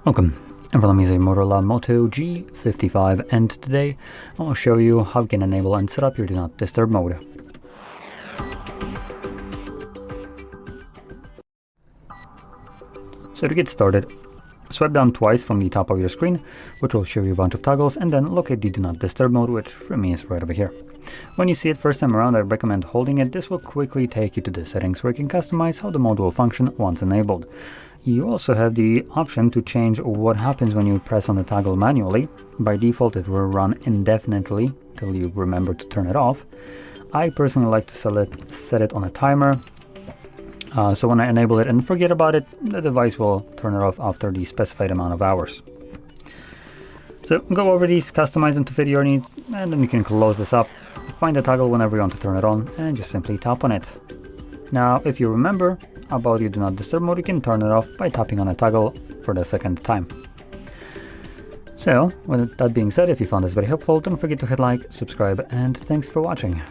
Welcome, in front of me is a Motorola Moto G55, and today I will show you how you can enable and set up your Do Not Disturb mode. So to get started, swipe down twice from the top of your screen, which will show you a bunch of toggles, and then locate the Do Not Disturb mode, which for me is right over here. When you see it first time around, I recommend holding it. This will quickly take you to the settings where you can customize how the mode will function once enabled. You also have the option to change what happens when you press on the toggle manually. By default it will run indefinitely till you remember to turn it off. I personally like to set it on a timer, so when I enable it and forget about it, the device will turn it off after the specified amount of hours. So go over these, customize them to fit your needs, and then you can close this up, find the toggle whenever you want to turn it on, and just simply tap on it. Now if you remember about your Do Not Disturb mode, you can turn it off by tapping on a toggle for the second time. So with that being said, if you found this very helpful, don't forget to hit like, subscribe, and thanks for watching.